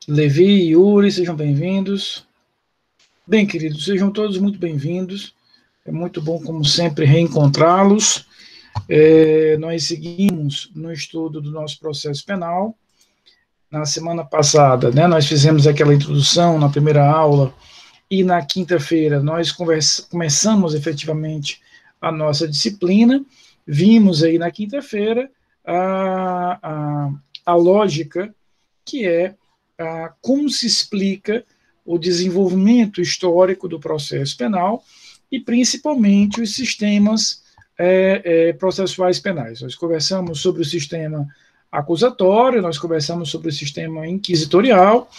Levi e Yuri, sejam bem-vindos. Bem, queridos, sejam todos muito bem-vindos. É muito bom, como sempre, reencontrá-los. Nós seguimos no estudo do nosso processo penal. Na semana passada, né, nós fizemos aquela introdução na primeira aula e na quinta-feira nós começamos efetivamente a nossa disciplina. Vimos aí na quinta-feira a lógica, que é como se explica o desenvolvimento histórico do processo penal e principalmente os sistemas processuais penais. Nós conversamos sobre o sistema acusatório, nós conversamos sobre o sistema inquisitorial,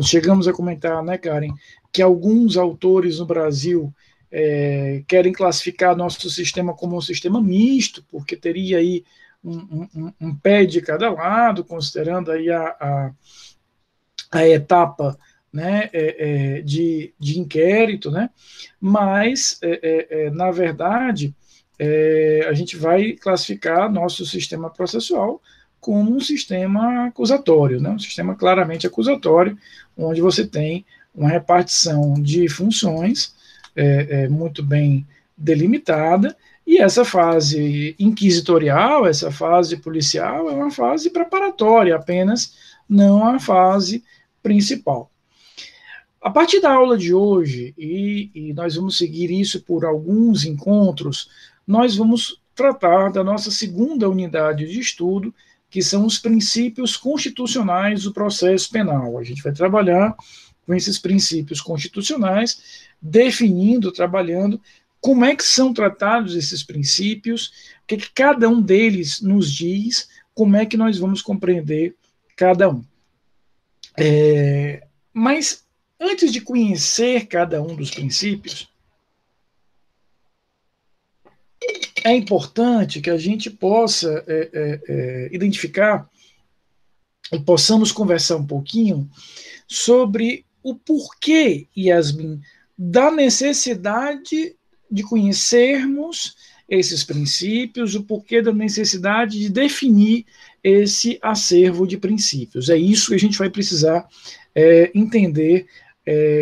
chegamos a comentar, né, Karen, que alguns autores no Brasil querem classificar nosso sistema como um sistema misto, porque teria aí um pé de cada lado, considerando aí a etapa, né, de inquérito, né, mas, na verdade, a gente vai classificar nosso sistema processual como um sistema acusatório, né, um sistema claramente acusatório, onde você tem uma repartição de funções muito bem delimitada, e essa fase inquisitorial, essa fase policial, é uma fase preparatória apenas, não a fase principal. A partir da aula de hoje, e nós vamos seguir isso por alguns encontros, nós vamos tratar da nossa segunda unidade de estudo, que são os princípios constitucionais do processo penal. A gente vai trabalhar com esses princípios constitucionais, definindo, trabalhando como é que são tratados esses princípios, o que cada um deles nos diz, como é que nós vamos compreender cada um. Mas, antes de conhecer cada um dos princípios, é importante que a gente possa identificar e possamos conversar um pouquinho sobre o porquê, Yasmin, da necessidade de conhecermos esses princípios, o porquê da necessidade de definir esse acervo de princípios. É isso que a gente vai precisar entender,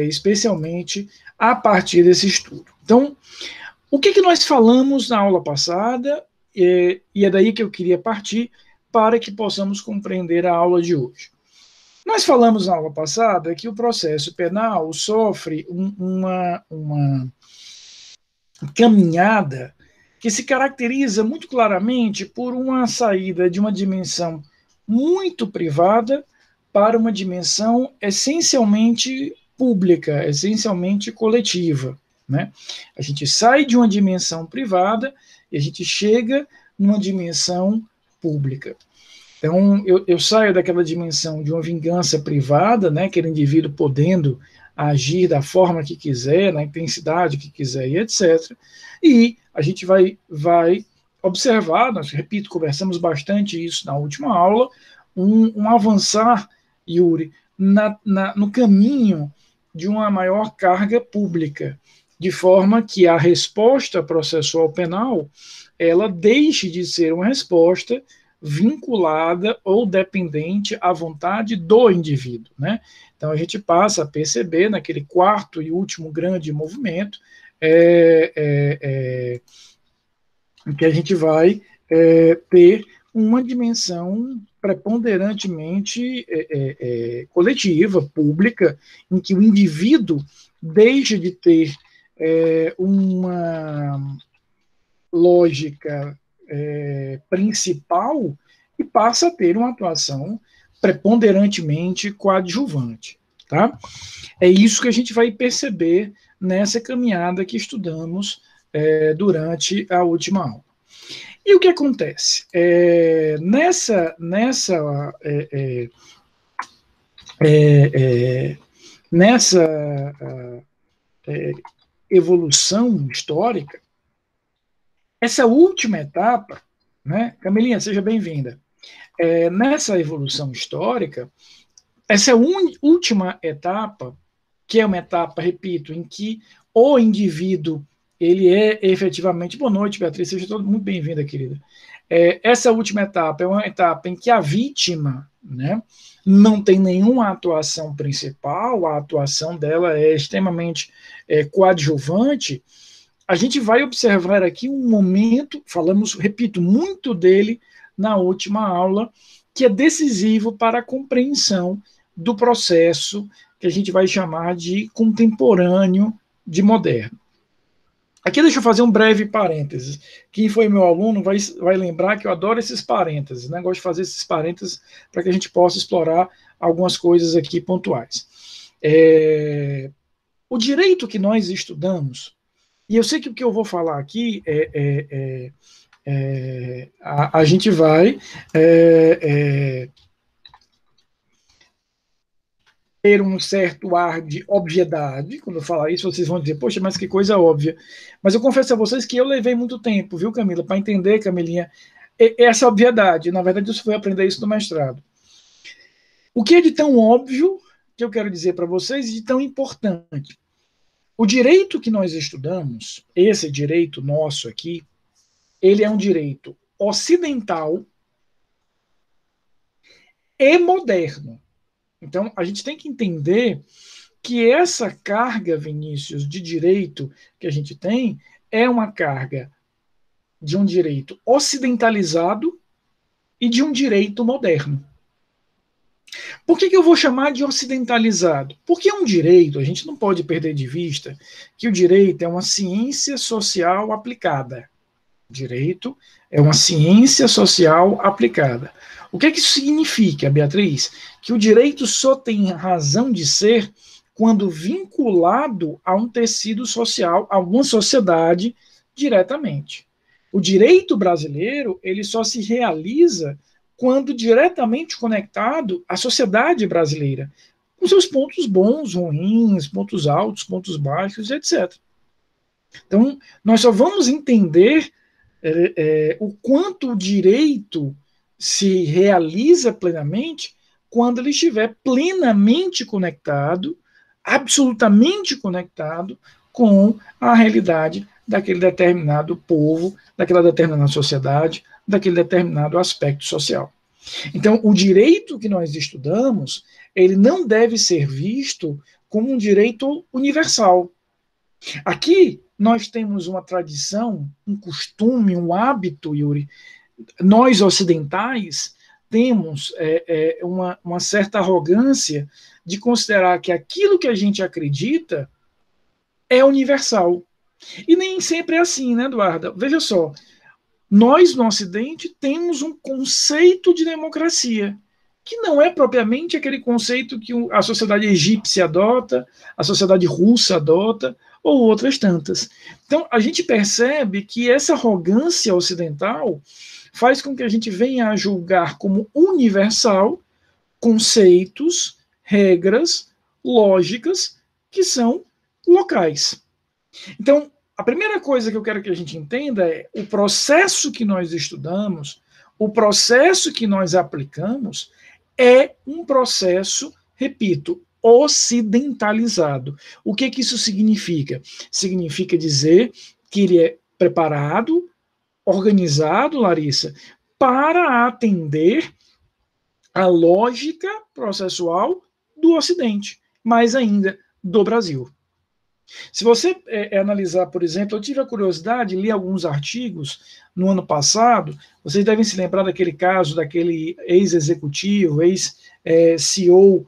especialmente a partir desse estudo. Então, o que nós falamos na aula passada, e é daí que eu queria partir para que possamos compreender a aula de hoje. Nós falamos na aula passada que o processo penal sofre uma caminhada que se caracteriza muito claramente por uma saída de uma dimensão muito privada para uma dimensão essencialmente pública, essencialmente coletiva, né? A gente sai de uma dimensão privada e a gente chega numa dimensão pública. Então, eu saio daquela dimensão de uma vingança privada, né, aquele indivíduo podendo agir da forma que quiser, na intensidade que quiser e etc. E a gente vai observar, nós, repito, conversamos bastante isso na última aula, um avançar, Yuri, no caminho de uma maior carga pública, de forma que a resposta processual penal ela deixe de ser uma resposta vinculada ou dependente à vontade do indivíduo, né? Então a gente passa a perceber naquele quarto e último grande movimento que a gente vai ter uma dimensão preponderantemente coletiva, pública, em que o indivíduo deixa de ter uma lógica principal e passa a ter uma atuação preponderantemente coadjuvante. Tá? É isso que a gente vai perceber nessa caminhada que estudamos durante a última aula. E o que acontece? Nessa evolução histórica, essa última etapa, né, Camilinha, seja bem-vinda. Nessa evolução histórica, essa última etapa, que é uma etapa, repito, em que o indivíduo ele é efetivamente... Boa noite, Beatriz, seja muito bem-vinda, querida. Essa última etapa é uma etapa em que a vítima, né? Não tem nenhuma atuação principal, a atuação dela é extremamente coadjuvante. A gente vai observar aqui um momento, falamos, repito, muito dele na última aula, que é decisivo para a compreensão do processo que a gente vai chamar de contemporâneo de moderno. Aqui deixa eu fazer um breve parênteses. Quem foi meu aluno vai lembrar que eu adoro esses parênteses, né? Gosto de fazer esses parênteses para que a gente possa explorar algumas coisas aqui pontuais. O direito que nós estudamos, e eu sei que o que eu vou falar aqui a gente vai ter um certo ar de obviedade. Quando eu falar isso, vocês vão dizer, poxa, mas que coisa óbvia. Mas eu confesso a vocês que eu levei muito tempo, viu, Camila, para entender, Camilinha, essa obviedade. Na verdade, eu fui aprender isso no mestrado. O que é de tão óbvio que eu quero dizer para vocês e de tão importante? O direito que nós estudamos, esse direito nosso aqui, ele é um direito ocidental e moderno. Então, a gente tem que entender que essa carga, Vinícius, de direito que a gente tem é uma carga de um direito ocidentalizado e de um direito moderno. Por que eu vou chamar de ocidentalizado? Porque é um direito, a gente não pode perder de vista que o direito é uma ciência social aplicada. Direito é uma ciência social aplicada. O que isso significa, Beatriz? Que o direito só tem razão de ser quando vinculado a um tecido social, a uma sociedade diretamente. O direito brasileiro, ele só se realiza quando diretamente conectado à sociedade brasileira, com seus pontos bons, ruins, pontos altos, pontos baixos, etc. Então, nós só vamos entender o quanto o direito se realiza plenamente quando ele estiver plenamente conectado, absolutamente conectado com a realidade daquele determinado povo, daquela determinada sociedade, daquele determinado aspecto social. Então, o direito que nós estudamos, ele não deve ser visto como um direito universal. Aqui nós temos uma tradição, um costume, hábito, Yuri. Nós ocidentais temos uma certa arrogância de considerar que aquilo que a gente acredita é universal. E nem sempre é assim, né, Eduarda? Veja só, nós no Ocidente temos um conceito de democracia, que não é propriamente aquele conceito que a sociedade egípcia adota, a sociedade russa adota, ou outras tantas. Então, a gente percebe que essa arrogância ocidental faz com que a gente venha a julgar como universal conceitos, regras, lógicas que são locais. Então, a primeira coisa que eu quero que a gente entenda é o processo que nós estudamos, o processo que nós aplicamos é um processo, repito, ocidentalizado. O que isso significa? Significa dizer que ele é preparado, organizado, Larissa, para atender a lógica processual do Ocidente, mais ainda do Brasil. Se você analisar, por exemplo, eu tive a curiosidade, li alguns artigos no ano passado, vocês devem se lembrar daquele caso, daquele ex-executivo, ex-CEO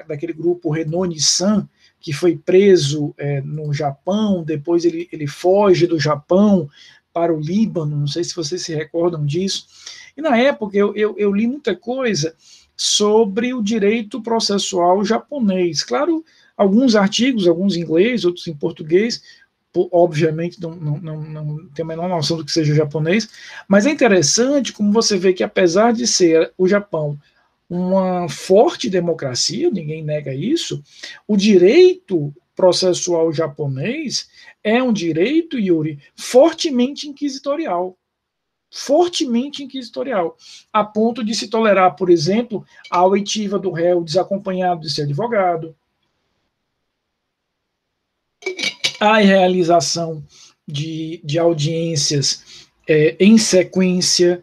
daquele grupo Renault-Nissan, que foi preso no Japão, depois ele foge do Japão para o Líbano, não sei se vocês se recordam disso. E na época eu li muita coisa sobre o direito processual japonês. Claro, alguns artigos, alguns em inglês, outros em português, obviamente não tenho a menor noção do que seja japonês, mas é interessante como você vê que apesar de ser o Japão uma forte democracia, ninguém nega isso, o direito processual japonês é um direito, Yuri, fortemente inquisitorial. Fortemente inquisitorial, a ponto de se tolerar, por exemplo, a oitiva do réu desacompanhado de seu advogado, a realização de audiências em sequência.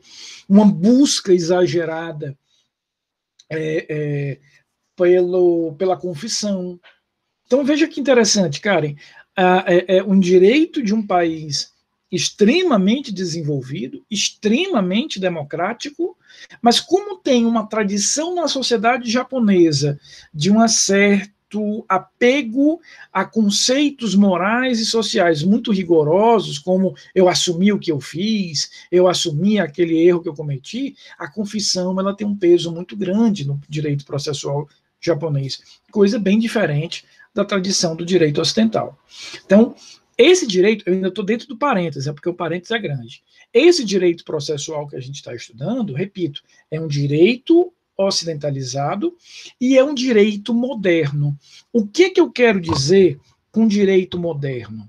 uma busca exagerada pela confissão. Então, veja que interessante, Karen, um direito de um país extremamente desenvolvido, extremamente democrático, mas como tem uma tradição na sociedade japonesa de um certo apego a conceitos morais e sociais muito rigorosos, como eu assumi o que eu fiz, eu assumi aquele erro que eu cometi, a confissão ela tem um peso muito grande no direito processual japonês, coisa bem diferente da tradição do direito ocidental. Então, esse direito, eu ainda estou dentro do parênteses, é porque o parênteses é grande. Esse direito processual que a gente está estudando, repito, é um direito ocidentalizado e é um direito moderno. O que eu quero dizer com direito moderno?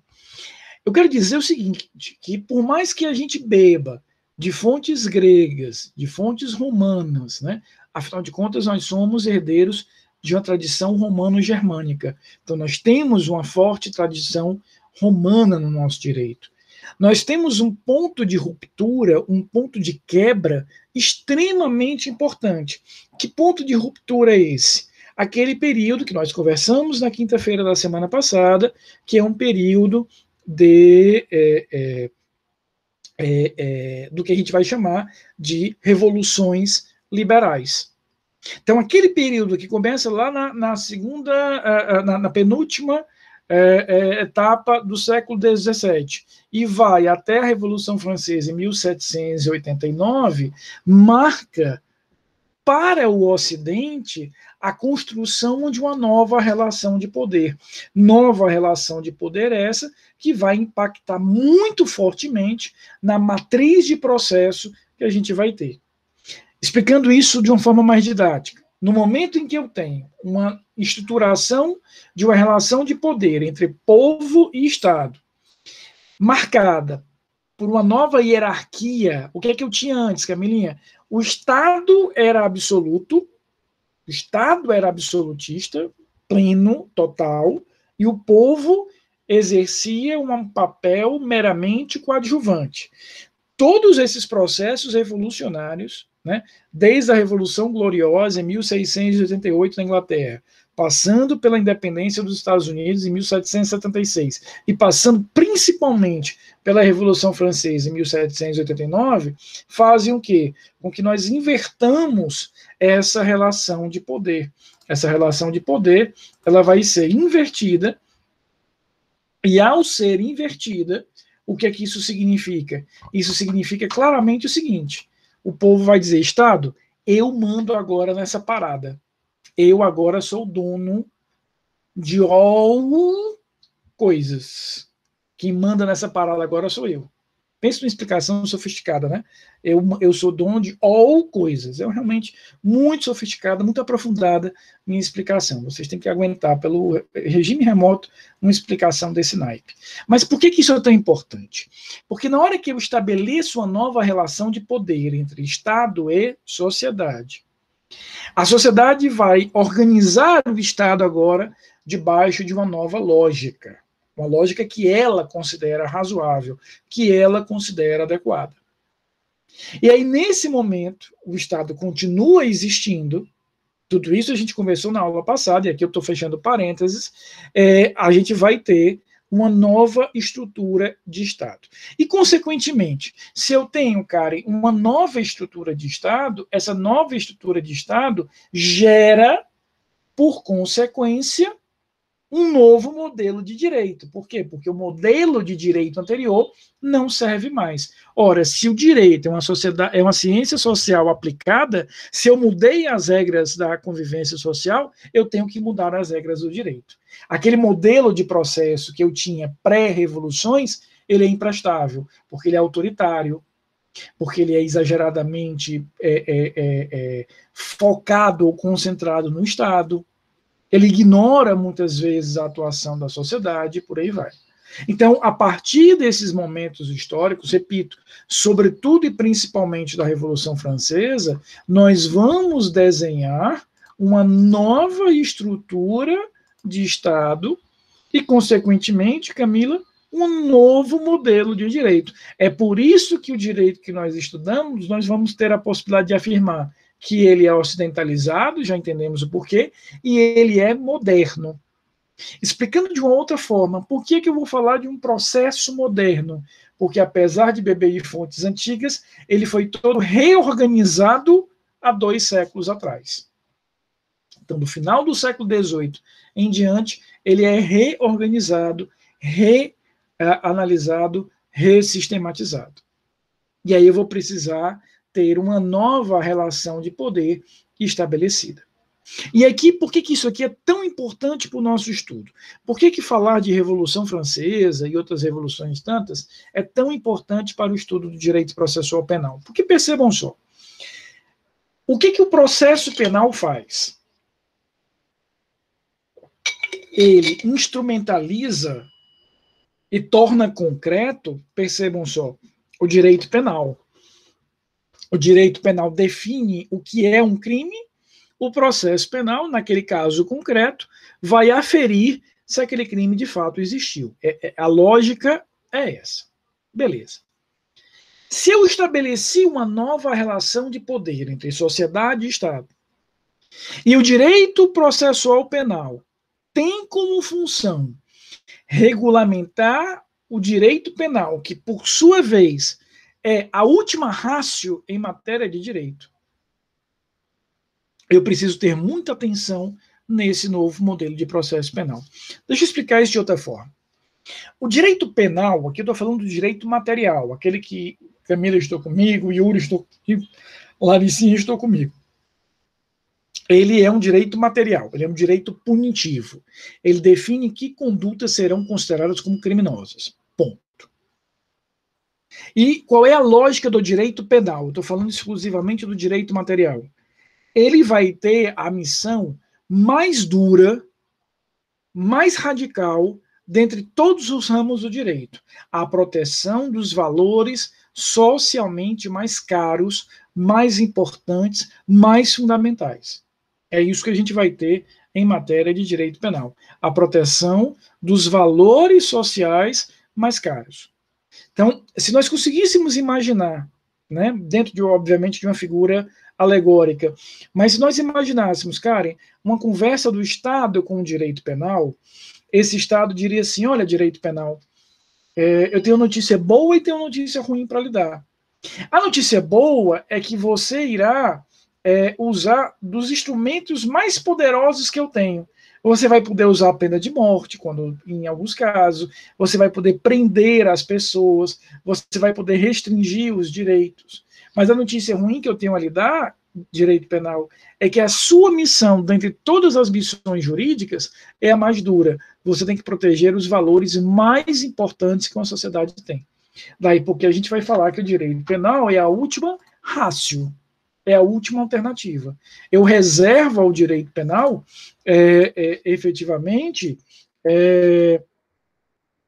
Eu quero dizer o seguinte, que por mais que a gente beba de fontes gregas, de fontes romanas, né? Afinal de contas, nós somos herdeiros de uma tradição romano-germânica. Então, nós temos uma forte tradição romana no nosso direito. Nós temos um ponto de ruptura, um ponto de quebra extremamente importante. Que ponto de ruptura é esse? Aquele período que nós conversamos na quinta-feira da semana passada, que é um período do que a gente vai chamar de revoluções liberais. Então, aquele período que começa lá na segunda, na penúltima etapa do século XVII e vai até a Revolução Francesa em 1789, marca para o Ocidente a construção de uma nova relação de poder. Nova relação de poder essa que vai impactar muito fortemente na matriz de processo que a gente vai ter. Explicando isso de uma forma mais didática, no momento em que eu tenho uma estruturação de uma relação de poder entre povo e Estado, marcada por uma nova hierarquia, o que é que eu tinha antes, Camilinha? O Estado era absoluto, o Estado era absolutista, pleno, total, e o povo exercia um papel meramente coadjuvante. Todos esses processos revolucionários, né, desde a Revolução Gloriosa em 1688 na Inglaterra, passando pela independência dos Estados Unidos em 1776 e passando principalmente pela Revolução Francesa em 1789, fazem o quê? Com que nós invertamos essa relação de poder. Essa relação de poder, ela vai ser invertida, e ao ser invertida, o que é que isso significa? Isso significa claramente o seguinte: o povo vai dizer, Estado, eu mando agora nessa parada. Eu agora sou dono de all coisas. Quem manda nessa parada agora sou eu. Pensa numa explicação sofisticada, né? Eu sou dono de all coisas. É realmente muito sofisticada, muito aprofundada minha explicação. Vocês têm que aguentar pelo regime remoto uma explicação desse naipe. Mas por que isso é tão importante? Porque na hora que eu estabeleço uma nova relação de poder entre Estado e sociedade, a sociedade vai organizar o Estado agora debaixo de uma nova lógica. Uma lógica que ela considera razoável, que ela considera adequada. E aí, nesse momento, o Estado continua existindo. Tudo isso a gente conversou na aula passada, e aqui eu estou fechando parênteses. A gente vai ter uma nova estrutura de Estado. E, consequentemente, se eu tenho, Karen, uma nova estrutura de Estado, essa nova estrutura de Estado gera, por consequência, um novo modelo de direito. Por quê? Porque o modelo de direito anterior não serve mais. Ora, se o direito é uma ciência social aplicada, se eu mudei as regras da convivência social, eu tenho que mudar as regras do direito. Aquele modelo de processo que eu tinha pré-revoluções, ele é imprestável, porque ele é autoritário, porque ele é exageradamente focado ou concentrado no Estado. Ele ignora muitas vezes a atuação da sociedade e por aí vai. Então, a partir desses momentos históricos, repito, sobretudo e principalmente da Revolução Francesa, nós vamos desenhar uma nova estrutura de Estado e, consequentemente, Camila, um novo modelo de direito. É por isso que o direito que nós estudamos, nós vamos ter a possibilidade de afirmar que ele é ocidentalizado, já entendemos o porquê, e ele é moderno. Explicando de uma outra forma, por que eu vou falar de um processo moderno? Porque, apesar de beber de fontes antigas, ele foi todo reorganizado há 2 séculos atrás. Então, do final do século XVIII em diante, ele é reorganizado, reanalisado, ressistematizado. E aí eu vou precisar ter uma nova relação de poder estabelecida. E aqui, por que isso aqui é tão importante para o nosso estudo? Por que falar de Revolução Francesa e outras revoluções tantas é tão importante para o estudo do direito processual penal? Porque percebam só, o que o processo penal faz? Ele instrumentaliza e torna concreto, percebam só, o direito penal. O direito penal define o que é um crime. O processo penal, naquele caso concreto, vai aferir se aquele crime de fato existiu. A lógica é essa. Beleza. Se eu estabeleci uma nova relação de poder entre sociedade e Estado, e o direito processual penal tem como função regulamentar o direito penal, que por sua vez é a última ratio em matéria de direito, eu preciso ter muita atenção nesse novo modelo de processo penal. Deixa eu explicar isso de outra forma. O direito penal, aqui eu estou falando do direito material, aquele que Camila estou comigo, Yuri estou comigo, Laricinha estou comigo. Ele é um direito material, ele é um direito punitivo. Ele define que condutas serão consideradas como criminosas. Ponto. E qual é a lógica do direito penal? Estou falando exclusivamente do direito material. Ele vai ter a missão mais dura, mais radical, dentre todos os ramos do direito, a proteção dos valores socialmente mais caros, mais importantes, mais fundamentais. É isso que a gente vai ter em matéria de direito penal, a proteção dos valores sociais mais caros. Então, se nós conseguíssemos imaginar, né, dentro de, obviamente, de uma figura alegórica, mas se nós imaginássemos, Karen, uma conversa do Estado com o direito penal, esse Estado diria assim, olha, direito penal, eu tenho notícia boa e tenho notícia ruim para lhe dar. A notícia boa é que você irá usar dos instrumentos mais poderosos que eu tenho. Você vai poder usar a pena de morte, quando, em alguns casos, você vai poder prender as pessoas, você vai poder restringir os direitos. Mas a notícia ruim que eu tenho a lhe dar, direito penal, é que a sua missão, dentre todas as missões jurídicas, é a mais dura. Você tem que proteger os valores mais importantes que uma sociedade tem. Daí porque a gente vai falar que o direito penal é a última ratio, é a última alternativa. Eu reservo ao direito penal, efetivamente,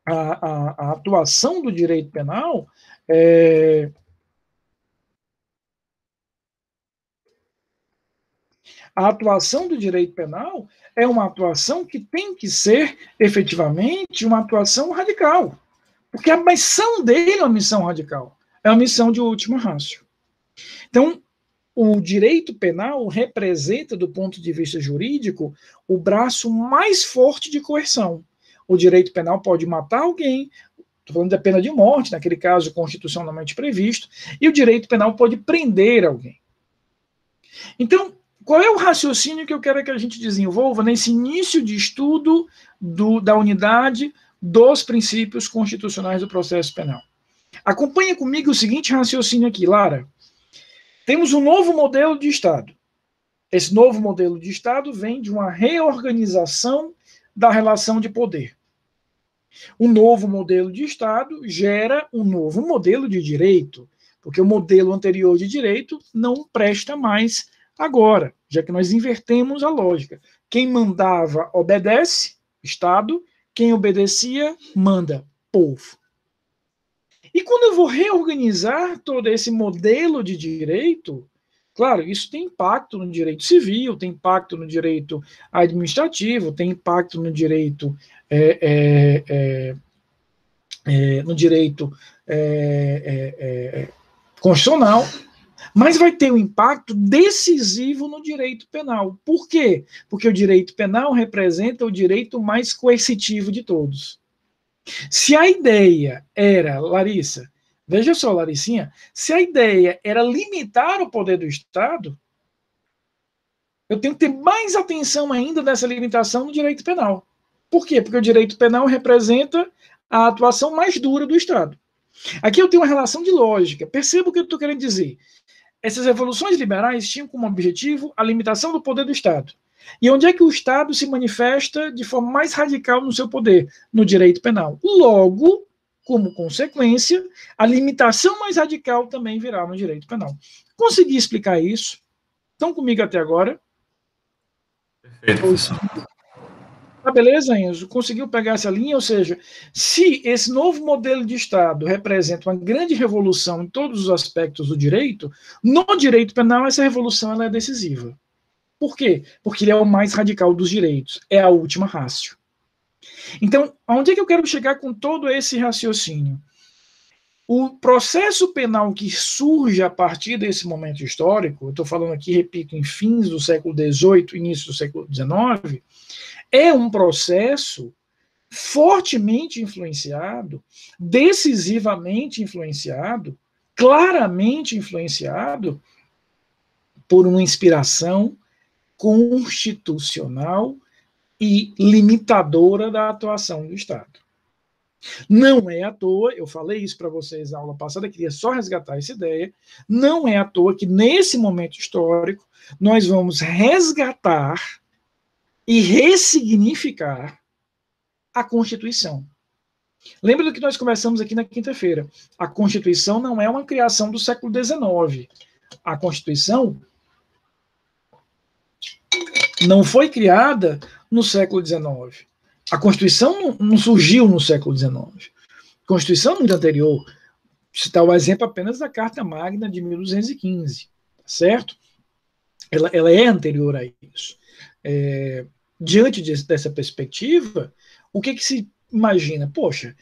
a atuação do direito penal a atuação do direito penal é uma atuação que tem que ser, efetivamente, uma atuação radical. Porque a missão dele é uma missão radical. É uma missão de última ratio. Então, o direito penal representa, do ponto de vista jurídico, o braço mais forte de coerção. O direito penal pode matar alguém, estou falando da pena de morte, naquele caso constitucionalmente previsto, e o direito penal pode prender alguém. Então, qual é o raciocínio que eu quero que a gente desenvolva nesse início de estudo da unidade dos princípios constitucionais do processo penal? Acompanha comigo o seguinte raciocínio aqui, Lara. Temos um novo modelo de Estado. Esse novo modelo de Estado vem de uma reorganização da relação de poder. O novo modelo de Estado gera um novo modelo de direito, porque o modelo anterior de direito não presta mais agora, já que nós invertemos a lógica. Quem mandava obedece, Estado, quem obedecia, manda, povo. E quando eu vou reorganizar todo esse modelo de direito, claro, isso tem impacto no direito civil, tem impacto no direito administrativo, tem impacto no direito no direito constitucional, mas vai ter um impacto decisivo no direito penal. Por quê? Porque o direito penal representa o direito mais coercitivo de todos. Se a ideia era, Larissa, veja só, Laricinha, se a ideia era limitar o poder do Estado, eu tenho que ter mais atenção ainda nessa limitação no direito penal. Por quê? Porque o direito penal representa a atuação mais dura do Estado. Aqui eu tenho uma relação de lógica. Perceba o que eu estou querendo dizer. Essas revoluções liberais tinham como objetivo a limitação do poder do Estado. E onde é que o Estado se manifesta de forma mais radical no seu poder? No direito penal. Logo, como consequência, a limitação mais radical também virá no direito penal. Consegui explicar isso? Estão comigo até agora? Perfeito, professor. Ah, beleza, Enzo? Conseguiu pegar essa linha? Ou seja, se esse novo modelo de Estado representa uma grande revolução em todos os aspectos do direito, no direito penal essa revolução ela é decisiva. Por quê? Porque ele é o mais radical dos direitos, é a última ratio. Então, aonde é que eu quero chegar com todo esse raciocínio? O processo penal que surge a partir desse momento histórico, eu estou falando aqui, repito, em fins do século XVIII, início do século XIX, é um processo fortemente influenciado, decisivamente influenciado, claramente influenciado por uma inspiração constitucional e limitadora da atuação do Estado. Não é à toa, eu falei isso para vocês na aula passada, queria só resgatar essa ideia, não é à toa que nesse momento histórico nós vamos resgatar e ressignificar a Constituição. Lembra do que nós conversamos aqui na quinta-feira. A Constituição não é uma criação do século XIX. A Constituição não foi criada no século XIX. A Constituição não surgiu no século XIX. A Constituição é muito anterior. Vou citar o exemplo apenas da Carta Magna de 1215, certo? Ela é anterior a isso. Diante dessa perspectiva, o que se imagina? Poxa,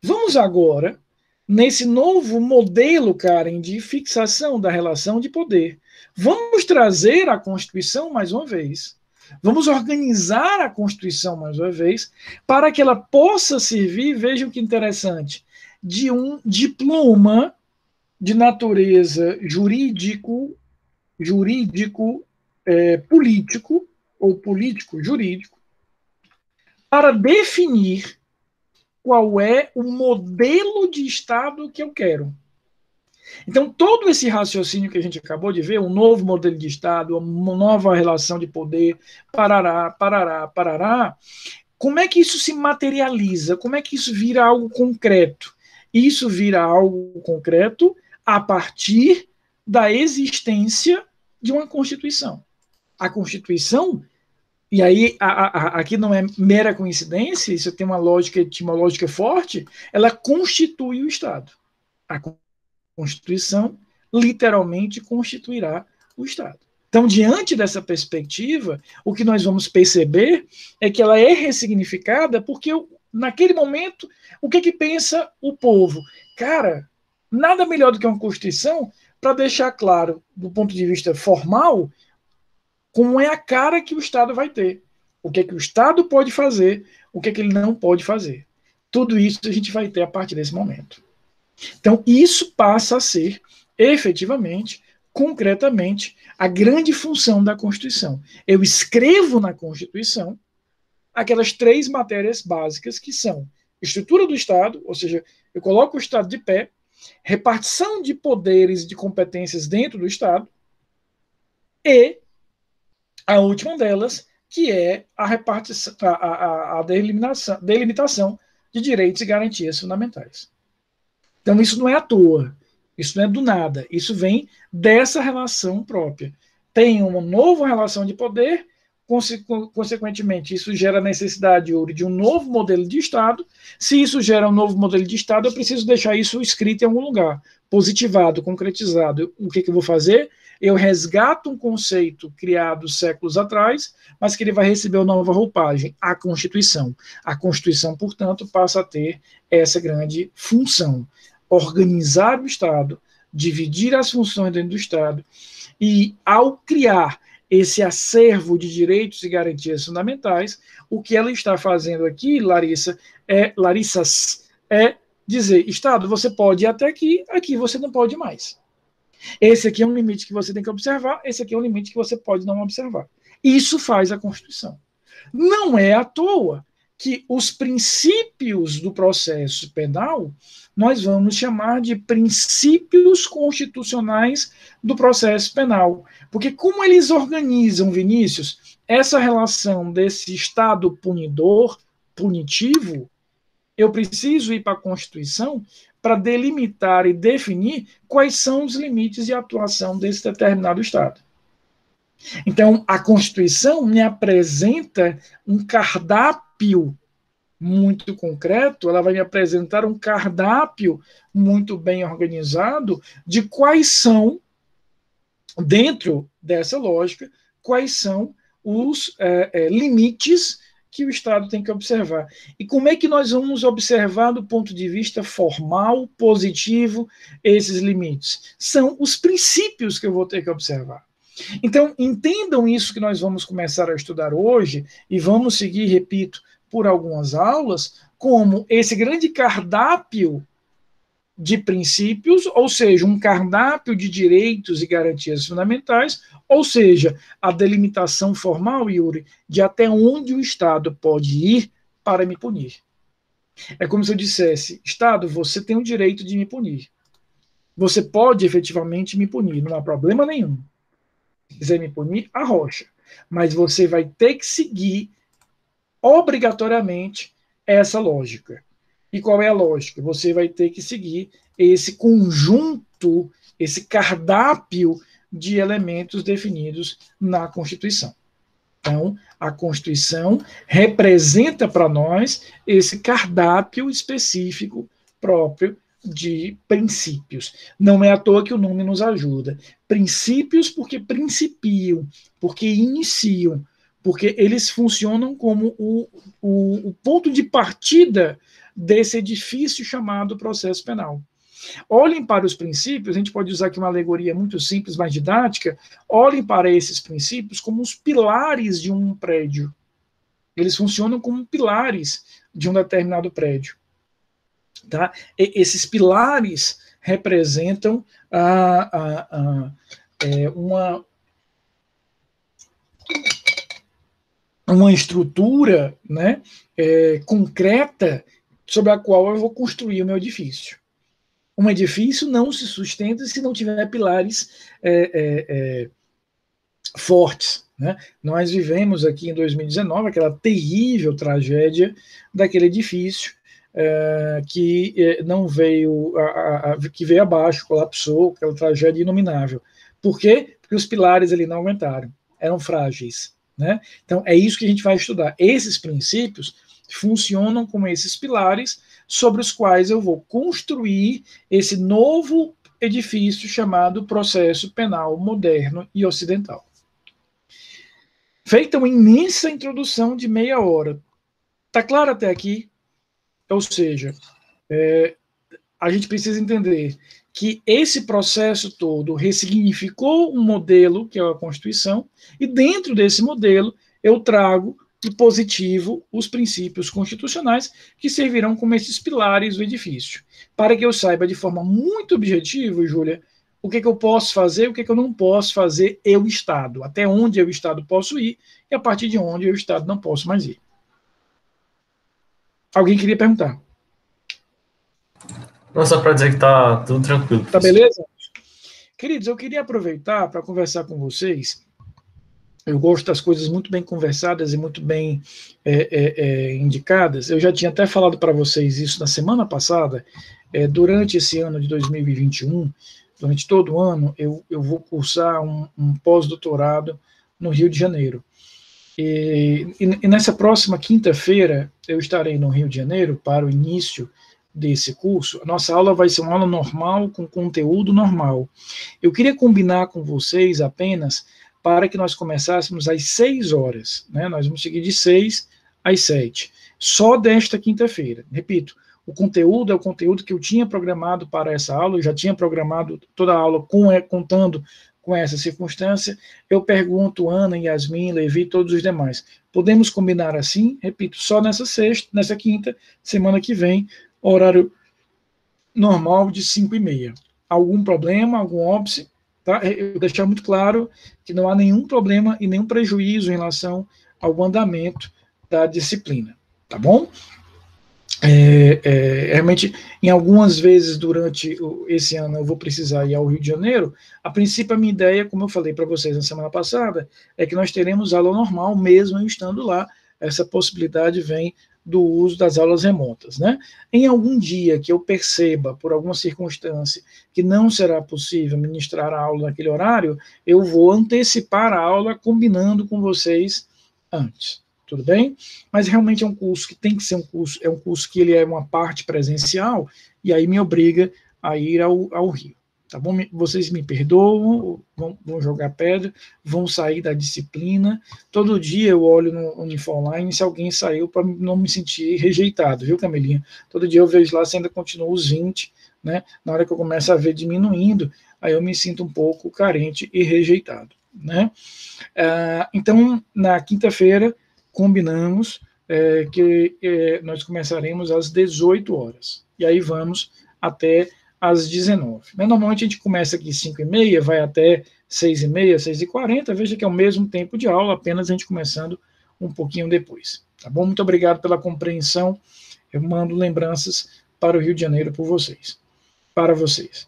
vamos agora, nesse novo modelo, Karen, de fixação da relação de poder, vamos trazer a Constituição mais uma vez, vamos organizar a Constituição mais uma vez, para que ela possa servir, vejam que interessante, de um diploma de natureza político, ou político-jurídico, para definir qual é o modelo de Estado que eu quero. Então, todo esse raciocínio que a gente acabou de ver, um novo modelo de Estado, uma nova relação de poder, parará, como é que isso se materializa? Como é que isso vira algo concreto? Isso vira algo concreto a partir da existência de uma Constituição. A Constituição, e aí aqui não é mera coincidência, isso tem uma lógica etimológica forte, ela constitui o Estado. A Constituição literalmente constituirá o Estado. Então, diante dessa perspectiva, o que nós vamos perceber é que ela é ressignificada porque, naquele momento, o que pensa o povo? Cara, nada melhor do que uma Constituição para deixar claro, do ponto de vista formal, como é a cara que o Estado vai ter. O que o Estado pode fazer, o que ele não pode fazer. Tudo isso a gente vai ter a partir desse momento. Então, isso passa a ser, efetivamente, concretamente, a grande função da Constituição. Eu escrevo na Constituição aquelas 3 matérias básicas que são estrutura do Estado, ou seja, eu coloco o Estado de pé, repartição de poderes e de competências dentro do Estado, e a última delas, que é a repartição, a delimitação de direitos e garantias fundamentais. Então, isso não é à toa, isso não é do nada, isso vem dessa relação própria. Tem uma nova relação de poder, consequentemente, isso gera a necessidade de um novo modelo de Estado. Se isso gera um novo modelo de Estado, eu preciso deixar isso escrito em algum lugar, positivado, concretizado. O que eu vou fazer? eu resgato um conceito criado séculos atrás, mas que ele vai receber uma nova roupagem, a Constituição. A Constituição, portanto, passa a ter essa grande função, organizar o Estado, dividir as funções dentro do Estado, e ao criar esse acervo de direitos e garantias fundamentais, o que ela está fazendo aqui, Larissa, é dizer, Estado, você pode ir até aqui, aqui você não pode mais. Esse aqui é um limite que você tem que observar, esse aqui é um limite que você pode não observar. Isso faz a Constituição. Não é à toa que os princípios do processo penal nós vamos chamar de princípios constitucionais do processo penal. Porque como eles organizam, Vinícius, essa relação desse Estado punidor, punitivo, eu preciso ir para a Constituição para delimitar e definir quais são os limites de atuação desse determinado Estado. Então, a Constituição me apresenta um cardápio muito concreto, ela vai me apresentar um cardápio muito bem organizado de quais são, dentro dessa lógica, quais são os limites que o Estado tem que observar. E como é que nós vamos observar do ponto de vista formal, positivo, esses limites? São os princípios que eu vou ter que observar. Então, entendam isso que nós vamos começar a estudar hoje, e vamos seguir, repito, por algumas aulas, como esse grande cardápio de princípios, ou seja, um cardápio de direitos e garantias fundamentais, ou seja, a delimitação formal, Yuri, de até onde o Estado pode ir para me punir. É como se eu dissesse, Estado, você tem o direito de me punir. Você pode efetivamente me punir, não há problema nenhum. Se quiser me punir, arrocha. Mas você vai ter que seguir obrigatoriamente essa lógica. E qual é a lógica? Você vai ter que seguir esse conjunto, esse cardápio de elementos definidos na Constituição. Então, a Constituição representa para nós esse cardápio específico próprio de princípios. Não é à toa que o nome nos ajuda. Princípios porque principiam, porque iniciam, porque eles funcionam como o ponto de partida desse edifício chamado processo penal. Olhem para os princípios, a gente pode usar aqui uma alegoria muito simples, mas didática, olhem para esses princípios como os pilares de um prédio. Eles funcionam como pilares de um determinado prédio. Tá? Esses pilares representam uma estrutura, né, concreta sobre a qual eu vou construir o meu edifício. Um edifício não se sustenta se não tiver pilares fortes. Né? Nós vivemos aqui em 2019 aquela terrível tragédia daquele edifício que não veio, que veio abaixo, colapsou, aquela tragédia inominável. Por quê? Porque os pilares ali não aguentaram, eram frágeis. Né? Então, é isso que a gente vai estudar. Esses princípios funcionam como esses pilares sobre os quais eu vou construir esse novo edifício chamado processo penal moderno e ocidental. Feita uma imensa introdução de meia hora. Está claro até aqui? Ou seja, a gente precisa entender que esse processo todo ressignificou um modelo, que é a Constituição, e dentro desse modelo eu trago e positivo os princípios constitucionais que servirão como esses pilares do edifício, para que eu saiba de forma muito objetiva, Júlia, o que eu posso fazer, o que eu não posso fazer, eu Estado, até onde eu Estado posso ir e a partir de onde eu Estado não posso mais ir. Alguém queria perguntar? Não, só para dizer que está tudo tranquilo. Tá beleza? Queridos, eu queria aproveitar para conversar com vocês. Eu gosto das coisas muito bem conversadas e muito bem indicadas. Eu já tinha até falado para vocês isso na semana passada. Durante esse ano de 2021, durante todo o ano, eu vou cursar um pós-doutorado no Rio de Janeiro. E nessa próxima quinta-feira, eu estarei no Rio de Janeiro para o início desse curso, a nossa aula vai ser uma aula normal, com conteúdo normal. Eu queria combinar com vocês apenas para que nós começássemos às 6 horas, né? Nós vamos seguir de 6 às 7, só desta quinta-feira. Repito, o conteúdo é o conteúdo que eu tinha programado para essa aula, eu já tinha programado toda a aula contando com essa circunstância. Eu pergunto Ana, Yasmin, Levi, todos os demais. Podemos combinar assim? Repito, só nessa quinta, semana que vem, horário normal de 5h30. Algum problema, algum óbice? Tá? Eu vou deixar muito claro que não há nenhum problema e nenhum prejuízo em relação ao andamento da disciplina. Tá bom? Realmente, em algumas vezes durante esse ano eu vou precisar ir ao Rio de Janeiro. A princípio, a minha ideia, como eu falei para vocês na semana passada, é que nós teremos aula normal, mesmo eu estando lá. Essa possibilidade vem do uso das aulas remotas, né? Em algum dia que eu perceba, por alguma circunstância, que não será possível ministrar a aula naquele horário, eu vou antecipar a aula combinando com vocês antes. Tudo bem? Mas realmente é um curso que tem que ser um curso que ele é uma parte presencial, e aí me obriga a ir ao Rio. Tá bom? Vocês me perdoam, vão jogar pedra, vão sair da disciplina. Todo dia eu olho no Uniformline se alguém saiu, para não me sentir rejeitado, viu, Camelinha? Todo dia eu vejo lá se ainda continua os 20, né? Na hora que eu começo a ver diminuindo, aí eu me sinto um pouco carente e rejeitado, né? Então, na quinta-feira, combinamos que nós começaremos às 18 horas. E aí vamos até às 19. Normalmente a gente começa aqui às 5h30, vai até 6h30, 6h40. Veja que é o mesmo tempo de aula, apenas a gente começando um pouquinho depois. Tá bom? Muito obrigado pela compreensão. Eu mando lembranças para o Rio de Janeiro para vocês.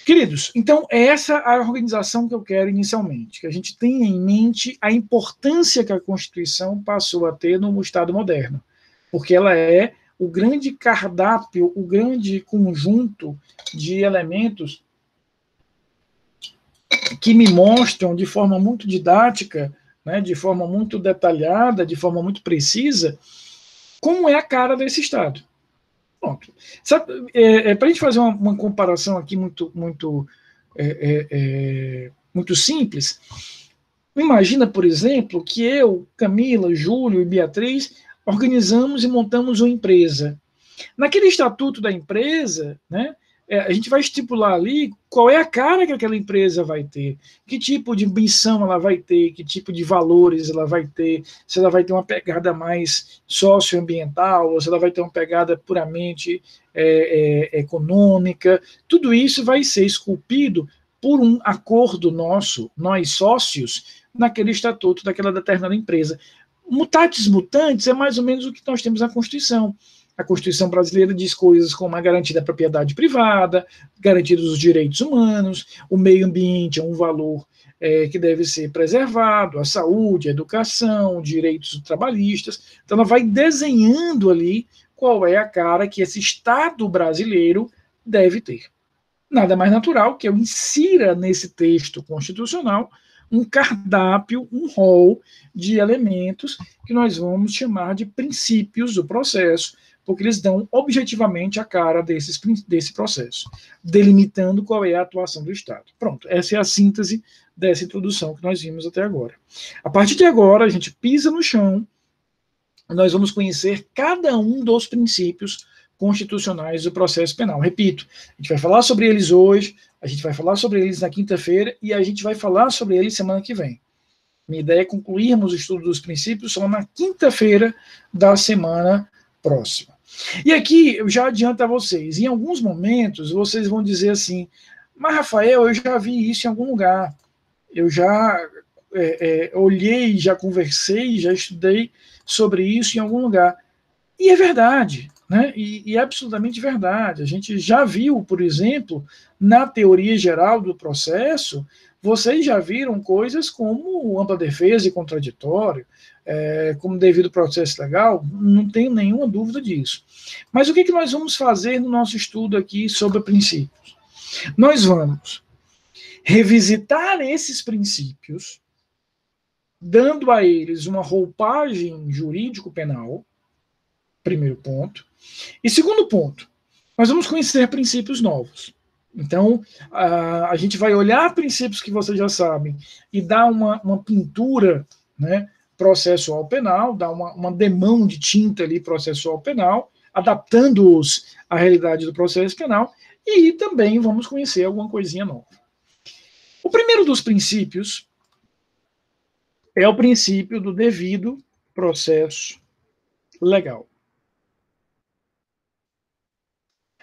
Queridos, então essa é a organização que eu quero inicialmente, que a gente tenha em mente a importância que a Constituição passou a ter no Estado moderno, porque ela é o grande cardápio, o grande conjunto de elementos que me mostram de forma muito didática, né, de forma muito detalhada, de forma muito precisa, como é a cara desse Estado. Pronto. Para a gente fazer uma comparação aqui muito simples, imagina, por exemplo, que eu, Camila, Júlio e Beatriz organizamos e montamos uma empresa. Naquele estatuto da empresa, né, a gente vai estipular ali qual é a cara que aquela empresa vai ter, que tipo de missão ela vai ter, que tipo de valores ela vai ter, se ela vai ter uma pegada mais socioambiental, ou se ela vai ter uma pegada puramente econômica. Tudo isso vai ser esculpido por um acordo nosso, nós sócios, naquele estatuto daquela determinada empresa. Mutatis mutandis é mais ou menos o que nós temos na Constituição. A Constituição brasileira diz coisas como a garantia da propriedade privada, garantia dos direitos humanos, o meio ambiente é um valor que deve ser preservado, a saúde, a educação, direitos trabalhistas. Então, ela vai desenhando ali qual é a cara que esse Estado brasileiro deve ter. Nada mais natural que eu insira nesse texto constitucional um cardápio, um rol de elementos que nós vamos chamar de princípios do processo, porque eles dão objetivamente a cara desse processo, delimitando qual é a atuação do Estado. Pronto, essa é a síntese dessa introdução que nós vimos até agora. A partir de agora, a gente pisa no chão, nós vamos conhecer cada um dos princípios constitucionais do processo penal. Repito, a gente vai falar sobre eles hoje, a gente vai falar sobre eles na quinta-feira e a gente vai falar sobre eles semana que vem. Minha ideia é concluirmos o estudo dos princípios só na quinta-feira da semana próxima. E aqui eu já adianto a vocês, em alguns momentos vocês vão dizer assim, mas Rafael, eu já vi isso em algum lugar, eu já olhei, já conversei, já estudei sobre isso em algum lugar. E é verdade, né? E é absolutamente verdade. A gente já viu, por exemplo, na teoria geral do processo, vocês já viram coisas como ampla defesa e contraditório, como devido processo legal, não tenho nenhuma dúvida disso. Mas o que nós vamos fazer no nosso estudo aqui sobre princípios? Nós vamos revisitar esses princípios, dando a eles uma roupagem jurídico-penal, primeiro ponto. E segundo ponto, nós vamos conhecer princípios novos. Então, a gente vai olhar princípios que vocês já sabem e dar uma pintura, né, processual penal, dar uma demão de tinta ali processual penal, adaptando-os à realidade do processo penal, e também vamos conhecer alguma coisinha nova. O primeiro dos princípios é o princípio do devido processo legal.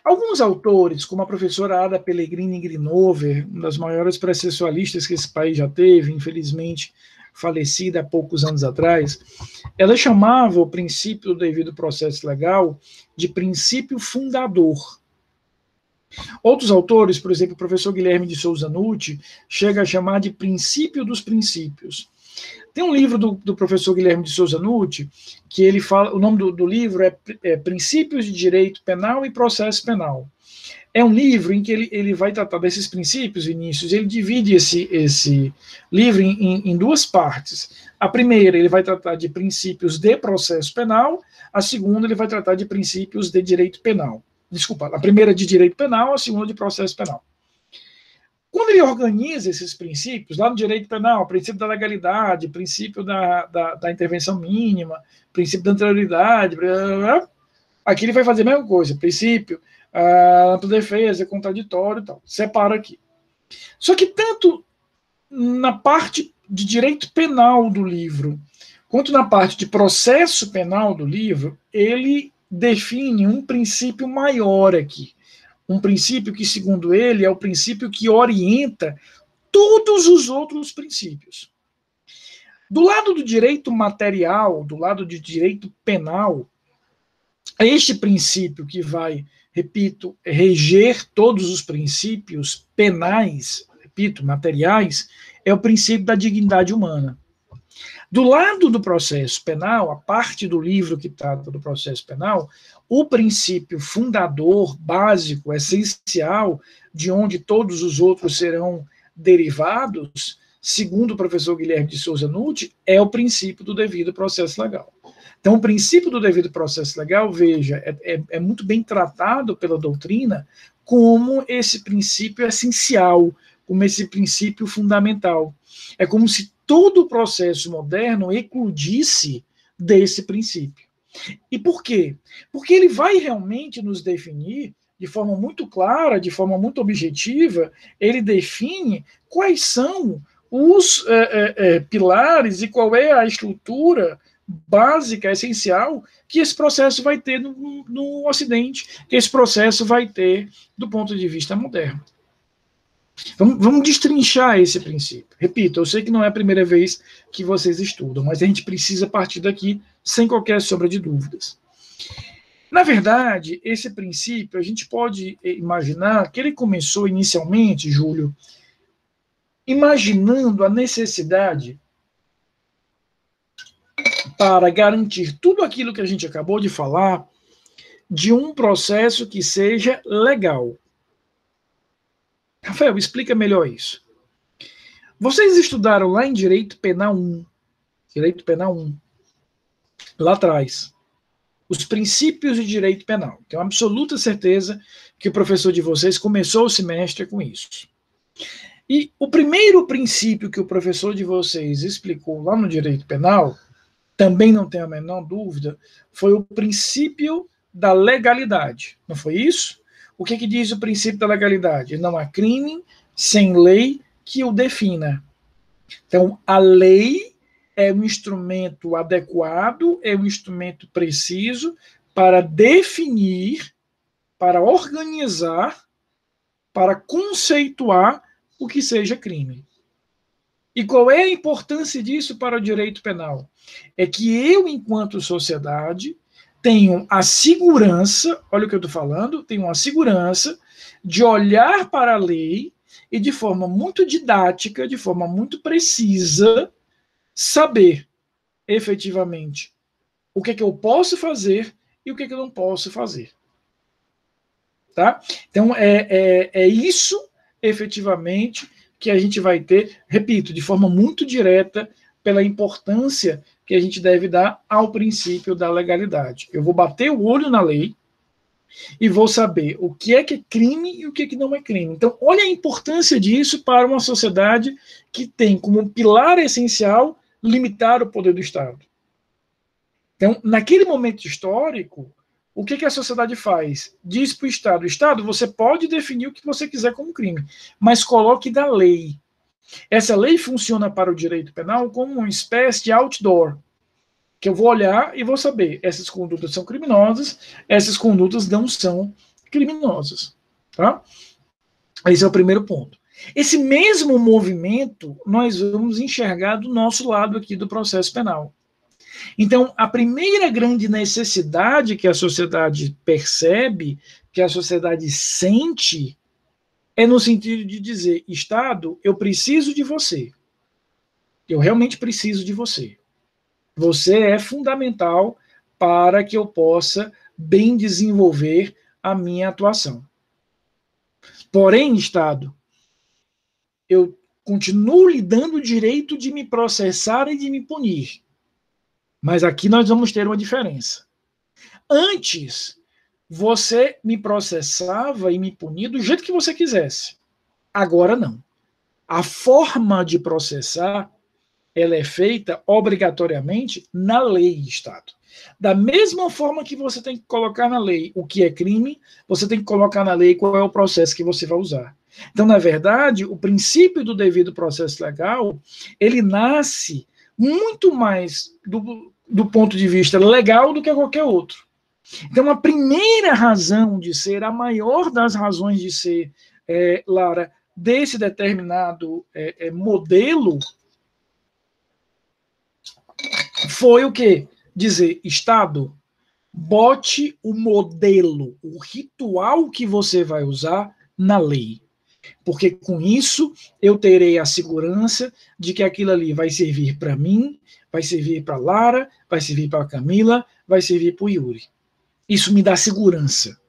Alguns autores, como a professora Ada Pellegrini Grinover, uma das maiores processualistas que esse país já teve, infelizmente falecida há poucos anos atrás, ela chamava o princípio do devido processo legal de princípio fundador. Outros autores, por exemplo, o professor Guilherme de Souza Nutti, chega a chamar de princípio dos princípios. Tem um livro do professor Guilherme de Souza Nutti, que ele fala, o nome do livro é Princípios de Direito Penal e Processo Penal. É um livro em que ele vai tratar desses princípios, Vinícius. Ele divide esse livro em duas partes. A primeira, ele vai tratar de princípios de processo penal. A segunda, ele vai tratar de princípios de direito penal. Desculpa, a primeira de direito penal, a segunda de processo penal. Quando ele organiza esses princípios, lá no direito penal, princípio da legalidade, princípio da intervenção mínima, princípio da anterioridade, aqui ele vai fazer a mesma coisa, princípio, ampla defesa, contraditório e tal, separa aqui. Só que tanto na parte de direito penal do livro, quanto na parte de processo penal do livro, ele define um princípio maior aqui. Um princípio que, segundo ele, é o princípio que orienta todos os outros princípios. Do lado do direito material, do lado de direito penal, este princípio que vai, repito, reger todos os princípios penais, repito, materiais, é o princípio da dignidade humana. Do lado do processo penal, a parte do livro que trata do processo penal, o princípio fundador, básico, essencial, de onde todos os outros serão derivados, segundo o professor Guilherme de Souza Nutti, é o princípio do devido processo legal. Então, o princípio do devido processo legal, veja, é muito bem tratado pela doutrina como esse princípio essencial, como esse princípio fundamental. É como se todo o processo moderno ecludisse desse princípio. E por quê? Porque ele vai realmente nos definir de forma muito clara, de forma muito objetiva, ele define quais são os pilares e qual é a estrutura básica, essencial, que esse processo vai ter no Ocidente, que esse processo vai ter do ponto de vista moderno. Vamos destrinchar esse princípio. Repito, eu sei que não é a primeira vez que vocês estudam, mas a gente precisa partir daqui sem qualquer sombra de dúvidas. Na verdade, esse princípio, a gente pode imaginar que ele começou inicialmente, Júlio, imaginando a necessidade para garantir tudo aquilo que a gente acabou de falar de um processo que seja legal. Rafael, explica melhor isso. Vocês estudaram lá em Direito Penal 1, lá atrás, os princípios de direito penal. Tenho absoluta certeza que o professor de vocês começou o semestre com isso. E o primeiro princípio que o professor de vocês explicou lá no direito penal, também não tenho a menor dúvida, foi o princípio da legalidade. Não foi isso? O que diz o princípio da legalidade? Não há crime sem lei que o defina. Então, a lei é um instrumento adequado, é um instrumento preciso para definir, para organizar, para conceituar o que seja crime. E qual é a importância disso para o direito penal? É que eu, enquanto sociedade, tenho a segurança, olha o que eu estou falando, tenho a segurança de olhar para a lei e de forma muito didática, de forma muito precisa, saber efetivamente o que é que eu posso fazer e o que é que eu não posso fazer. Tá? Então, é isso efetivamente que a gente vai ter, repito, de forma muito direta, pela importância que a gente deve dar ao princípio da legalidade. Eu vou bater o olho na lei, e vou saber o que é crime e o que não é crime. Então, olha a importância disso para uma sociedade que tem como pilar essencial limitar o poder do Estado. Então, naquele momento histórico, o que a sociedade faz? Diz para o Estado: Estado, você pode definir o que você quiser como crime, mas coloque da lei. Essa lei funciona para o direito penal como uma espécie de outdoor, que eu vou olhar e vou saber, essas condutas são criminosas, essas condutas não são criminosas. Tá? Esse é o primeiro ponto. Esse mesmo movimento nós vamos enxergar do nosso lado aqui do processo penal. Então, a primeira grande necessidade que a sociedade percebe, que a sociedade sente, é no sentido de dizer: Estado, eu preciso de você. Eu realmente preciso de você. Você é fundamental para que eu possa bem desenvolver a minha atuação. Porém, Estado, eu continuo lhe dando o direito de me processar e de me punir. Mas aqui nós vamos ter uma diferença. Antes, você me processava e me punia do jeito que você quisesse. Agora não. A forma de processar, ela é feita obrigatoriamente na lei, Estado. Da mesma forma que você tem que colocar na lei o que é crime, você tem que colocar na lei qual é o processo que você vai usar. Então, na verdade, o princípio do devido processo legal, ele nasce muito mais do ponto de vista legal do que qualquer outro. Então, a primeira razão de ser, a maior das razões de ser, Lara, desse determinado modelo, foi o quê? Dizer: Estado, bote o modelo, o ritual que você vai usar na lei. Porque com isso eu terei a segurança de que aquilo ali vai servir para mim, vai servir para Lara, vai servir para Camila, vai servir para o Yuri. Isso me dá segurança.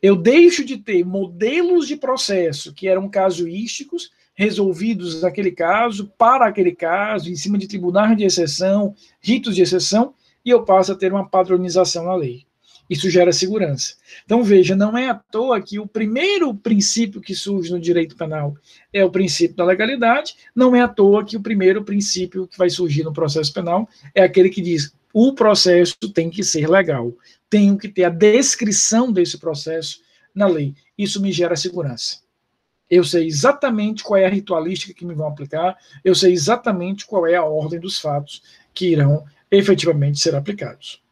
Eu deixo de ter modelos de processo que eram casuísticos, resolvidos naquele caso, para aquele caso, em cima de tribunais de exceção, ritos de exceção, e eu passo a ter uma padronização na lei. Isso gera segurança. Então, veja, não é à toa que o primeiro princípio que surge no direito penal é o princípio da legalidade, não é à toa que o primeiro princípio que vai surgir no processo penal é aquele que diz: o processo tem que ser legal, tenho que ter a descrição desse processo na lei. Isso me gera segurança. Eu sei exatamente qual é a ritualística que me vão aplicar, eu sei exatamente qual é a ordem dos fatos que irão efetivamente ser aplicados.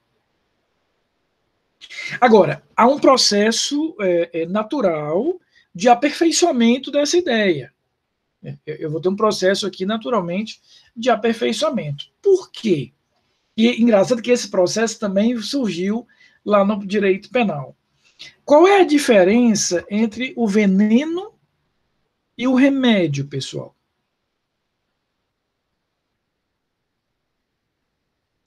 Agora, há um processo natural de aperfeiçoamento dessa ideia. Eu vou ter um processo aqui, naturalmente, de aperfeiçoamento. Por quê? E engraçado que esse processo também surgiu lá no direito penal. Qual é a diferença entre o veneno e o remédio, pessoal?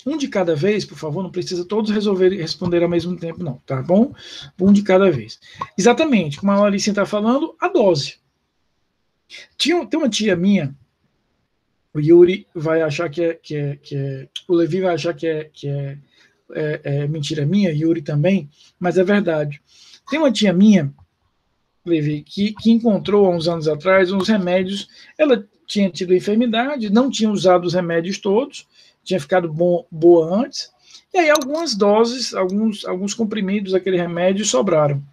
Um de cada vez, por favor, não precisa todos responder ao mesmo tempo, não, tá bom? Um de cada vez. Exatamente, como a Alice está falando, a dose. Tem uma tia minha, o Yuri vai achar o Levi vai achar que é mentira minha, Yuri também, mas é verdade. Tem uma tia minha, Levi, que encontrou há uns anos atrás uns remédios. Ela tinha tido enfermidade, não tinha usado os remédios todos, tinha ficado boa antes, e aí algumas doses, alguns comprimidos daquele remédio sobraram.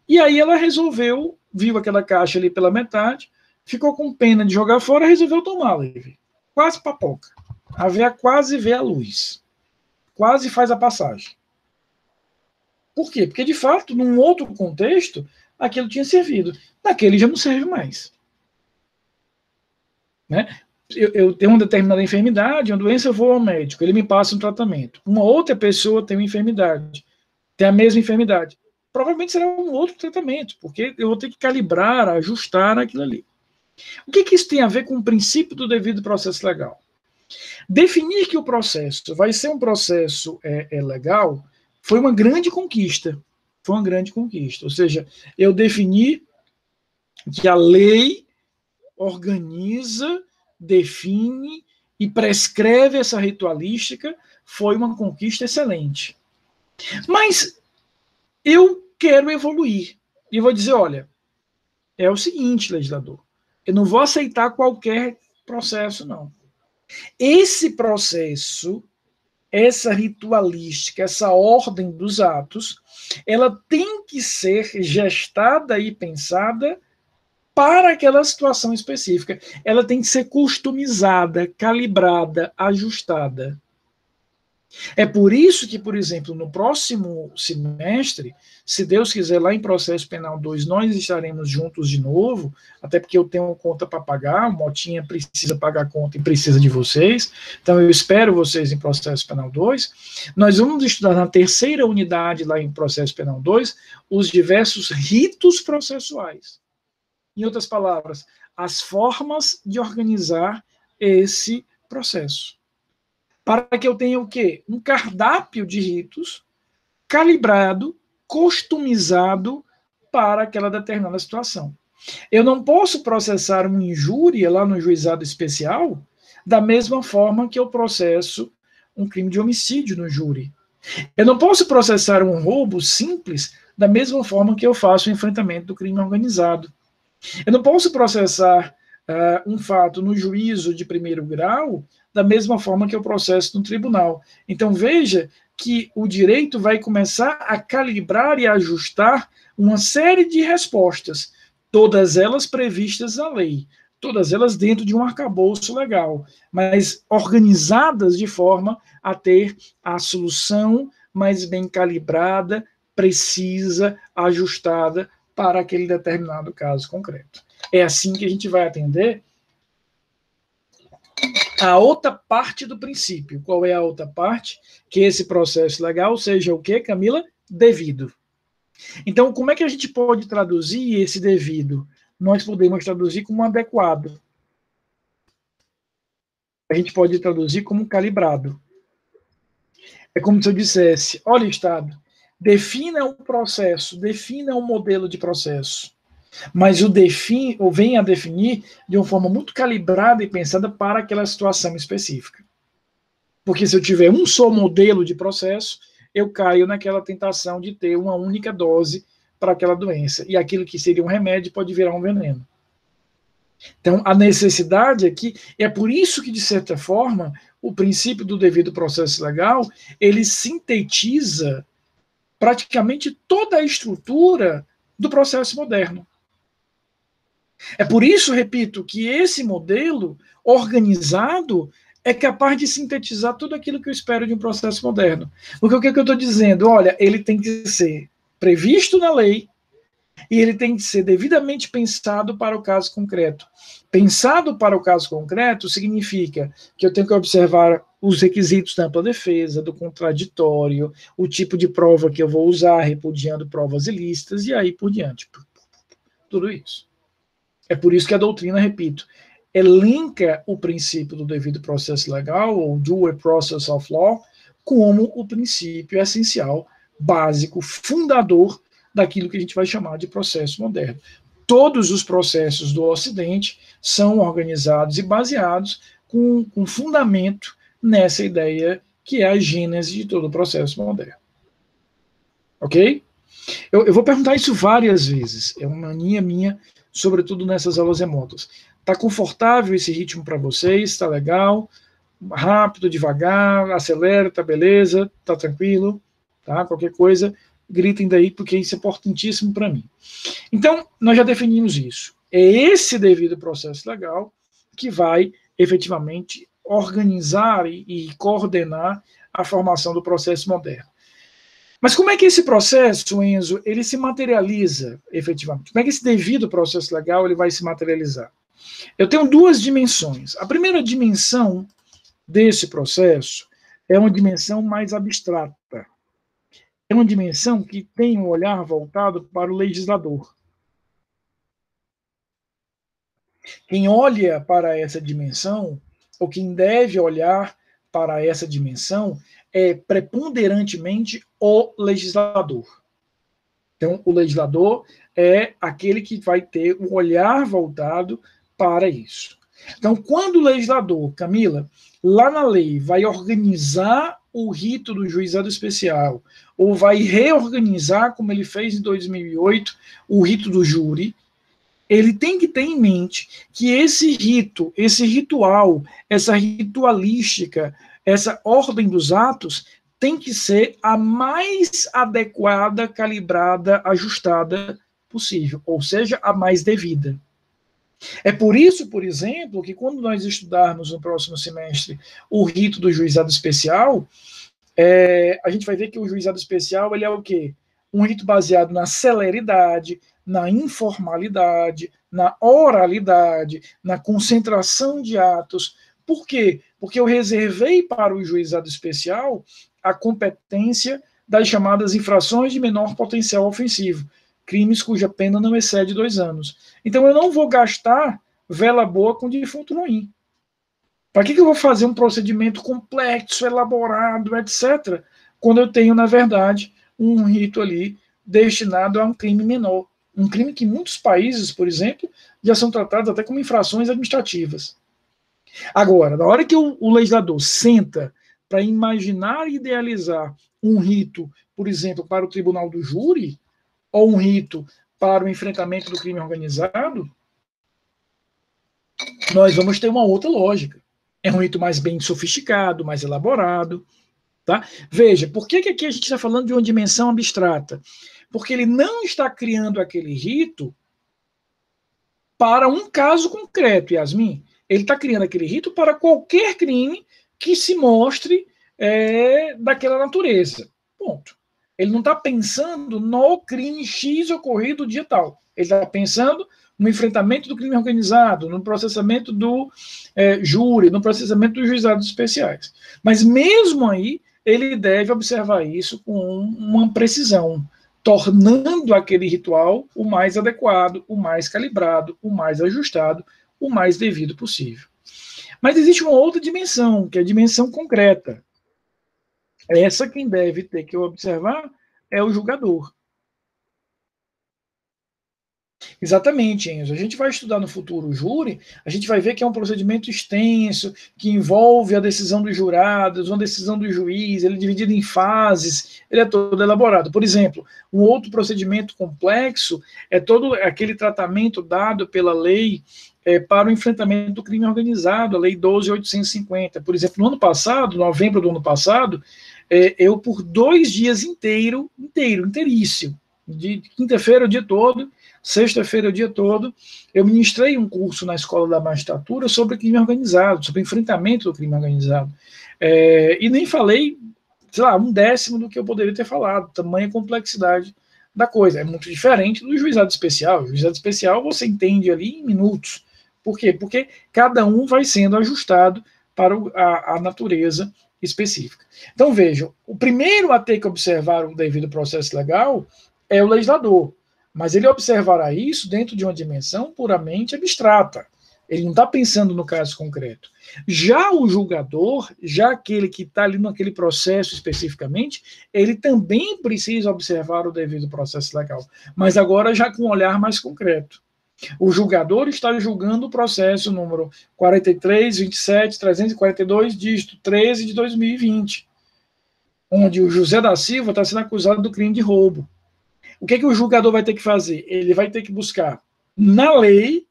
E aí ela resolveu, viu aquela caixa ali pela metade, ficou com pena de jogar fora, resolveu tomar, Levi. Quase papoca. A veia quase vê a luz. Quase faz a passagem. Por quê? Porque, de fato, num outro contexto, aquilo tinha servido. Naquele já não serve mais. Né? Eu tenho uma determinada enfermidade, uma doença, eu vou ao médico, ele me passa um tratamento. Uma outra pessoa tem uma enfermidade, tem a mesma enfermidade. Provavelmente será um outro tratamento, porque eu vou ter que calibrar, ajustar aquilo ali. O que isso tem a ver com o princípio do devido processo legal? Definir que o processo vai ser um processo legal foi uma grande conquista. Foi uma grande conquista. Ou seja, eu defini que a lei organiza, define e prescreve essa ritualística, foi uma conquista excelente. Mas eu quero evoluir. E vou dizer, olha, é o seguinte, legislador, eu não vou aceitar qualquer processo, não. Esse processo, essa ritualística, essa ordem dos atos, ela tem que ser gestada e pensada para aquela situação específica. Ela tem que ser customizada, calibrada, ajustada. É por isso que, por exemplo, no próximo semestre, se Deus quiser, lá em Processo Penal 2, nós estaremos juntos de novo, até porque eu tenho conta para pagar, o Motinha precisa pagar conta e precisa de vocês, então eu espero vocês em Processo Penal 2. Nós vamos estudar na terceira unidade, lá em Processo Penal 2, os diversos ritos processuais. Em outras palavras, as formas de organizar esse processo. Para que eu tenha o quê? Um cardápio de ritos calibrado, customizado para aquela determinada situação. Eu não posso processar uma injúria lá no juizado especial da mesma forma que eu processo um crime de homicídio no júri. Eu não posso processar um roubo simples da mesma forma que eu faço o enfrentamento do crime organizado. Eu não posso processar um fato no juízo de primeiro grau da mesma forma que eu processo no tribunal. Então, veja que o direito vai começar a calibrar e ajustar uma série de respostas, todas elas previstas na lei, todas elas dentro de um arcabouço legal, mas organizadas de forma a ter a solução mais bem calibrada, precisa, ajustada para aquele determinado caso concreto. É assim que a gente vai atender a outra parte do princípio. Qual é a outra parte? Que esse processo legal seja o quê, Camila? Devido. Então, como é que a gente pode traduzir esse devido? Nós podemos traduzir como adequado. A gente pode traduzir como calibrado. É como se eu dissesse, olha, Estado, defina um processo, defina um modelo de processo. Mas ou vem a definir de uma forma muito calibrada e pensada para aquela situação específica. Porque se eu tiver um só modelo de processo, eu caio naquela tentação de ter uma única dose para aquela doença. E aquilo que seria um remédio pode virar um veneno. Então, a necessidade aqui, é por isso que, de certa forma, o princípio do devido processo legal, ele sintetiza praticamente toda a estrutura do processo moderno. É por isso, repito, que esse modelo organizado é capaz de sintetizar tudo aquilo que eu espero de um processo moderno. Porque o que eu estou dizendo? Olha, ele tem que ser previsto na lei e ele tem que ser devidamente pensado para o caso concreto. Pensado para o caso concreto significa que eu tenho que observar os requisitos da ampla defesa, do contraditório, o tipo de prova que eu vou usar, repudiando provas ilícitas e aí por diante. Tudo isso. É por isso que a doutrina, repito, elenca o princípio do devido processo legal, ou due process of law, como o princípio essencial, básico, fundador daquilo que a gente vai chamar de processo moderno. Todos os processos do Ocidente são organizados e baseados com fundamento nessa ideia que é a gênese de todo o processo moderno. Ok? Eu vou perguntar isso várias vezes, é uma mania minha, sobretudo nessas aulas remotas. Está confortável esse ritmo para vocês? Está legal? Rápido, devagar, acelera, tá beleza? Tá tranquilo? Tá? Qualquer coisa, gritem daí, porque isso é importantíssimo para mim. Então, nós já definimos isso. É esse devido processo legal que vai, efetivamente, organizar e coordenar a formação do processo moderno. Mas como é que esse processo, Enzo, ele se materializa efetivamente? Como é que esse devido processo legal ele vai se materializar? Eu tenho duas dimensões. A primeira dimensão desse processo é uma dimensão mais abstrata. É uma dimensão que tem um olhar voltado para o legislador. Quem olha para essa dimensão, ou quem deve olhar para essa dimensão, é preponderantemente o legislador. Então, o legislador é aquele que vai ter um olhar voltado para isso. Então, quando o legislador, Camila, lá na lei, vai organizar o rito do juizado especial, ou vai reorganizar, como ele fez em 2008, o rito do júri, ele tem que ter em mente que esse rito, esse ritual, essa ritualística, essa ordem dos atos tem que ser a mais adequada, calibrada, ajustada possível, ou seja, a mais devida. É por isso, por exemplo, que quando nós estudarmos no próximo semestre o rito do juizado especial, a gente vai ver que o juizado especial ele é o quê? Um rito baseado na celeridade, na informalidade, na oralidade, na concentração de atos. Por quê? Porque eu reservei para o juizado especial a competência das chamadas infrações de menor potencial ofensivo, crimes cuja pena não excede 2 anos. Então eu não vou gastar vela boa com defunto ruim. Para que eu vou fazer um procedimento complexo, elaborado, etc., quando eu tenho, na verdade, um rito ali destinado a um crime menor? Um crime que em muitos países, por exemplo, já são tratados até como infrações administrativas. Agora, na hora que o legislador senta para imaginar e idealizar um rito, por exemplo, para o tribunal do júri, ou um rito para o enfrentamento do crime organizado, nós vamos ter uma outra lógica. É um rito mais bem sofisticado, mais elaborado. Tá? Veja, por que aqui a gente está falando de uma dimensão abstrata? Porque ele não está criando aquele rito para um caso concreto, Yasmin. Ele está criando aquele rito para qualquer crime que se mostre daquela natureza. Ponto. Ele não está pensando no crime X ocorrido dia tal. Ele está pensando no enfrentamento do crime organizado, no processamento do júri, no processamento dos juizados especiais. Mas mesmo aí, ele deve observar isso com uma precisão, tornando aquele ritual o mais adequado, o mais calibrado, o mais ajustado, o mais devido possível. Mas existe uma outra dimensão, que é a dimensão concreta. Essa quem deve ter que observar é o julgador. Exatamente, Enzo. A gente vai estudar no futuro o júri, a gente vai ver que é um procedimento extenso, que envolve a decisão dos jurados, uma decisão do juiz, ele é dividido em fases, ele é todo elaborado. Por exemplo, um outro procedimento complexo é todo aquele tratamento dado pela lei para o enfrentamento do crime organizado, a Lei 12.850. Por exemplo, no ano passado, novembro do ano passado, eu por 2 dias inteiríssimo, de quinta-feira o dia todo, sexta-feira o dia todo, eu ministrei um curso na Escola da Magistratura sobre crime organizado, sobre enfrentamento do crime organizado. E nem falei, sei lá, 1/10 do que eu poderia ter falado, tamanha complexidade da coisa. É muito diferente do juizado especial. O juizado especial você entende ali em minutos. Por quê? Porque cada um vai sendo ajustado para a natureza específica. Então, vejam, o primeiro a ter que observar o devido processo legal é o legislador, mas ele observará isso dentro de uma dimensão puramente abstrata. Ele não está pensando no caso concreto. Já o julgador, já aquele que está ali naquele processo especificamente, ele também precisa observar o devido processo legal, mas agora já com um olhar mais concreto. O julgador está julgando o processo número 43.27.342, dígito 13 de 2020, onde o José da Silva está sendo acusado do crime de roubo. O que o julgador vai ter que fazer? Ele vai ter que buscar na lei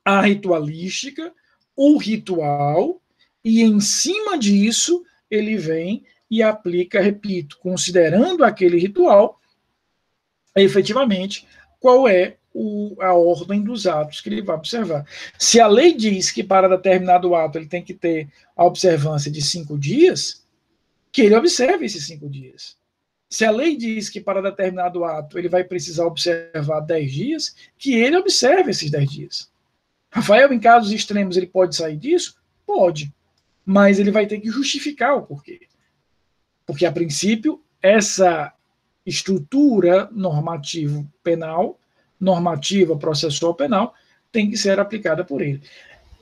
a ritualística, o ritual, e em cima disso ele vem e aplica, repito, considerando aquele ritual, efetivamente, qual é a ordem dos atos que ele vai observar. Se a lei diz que para determinado ato ele tem que ter a observância de 5 dias, que ele observe esses 5 dias. Se a lei diz que para determinado ato ele vai precisar observar 10 dias, que ele observe esses 10 dias. Rafael, em casos extremos, ele pode sair disso? Pode. Mas ele vai ter que justificar o porquê. Porque, a princípio, essa estrutura normativa processual penal, tem que ser aplicada por ele.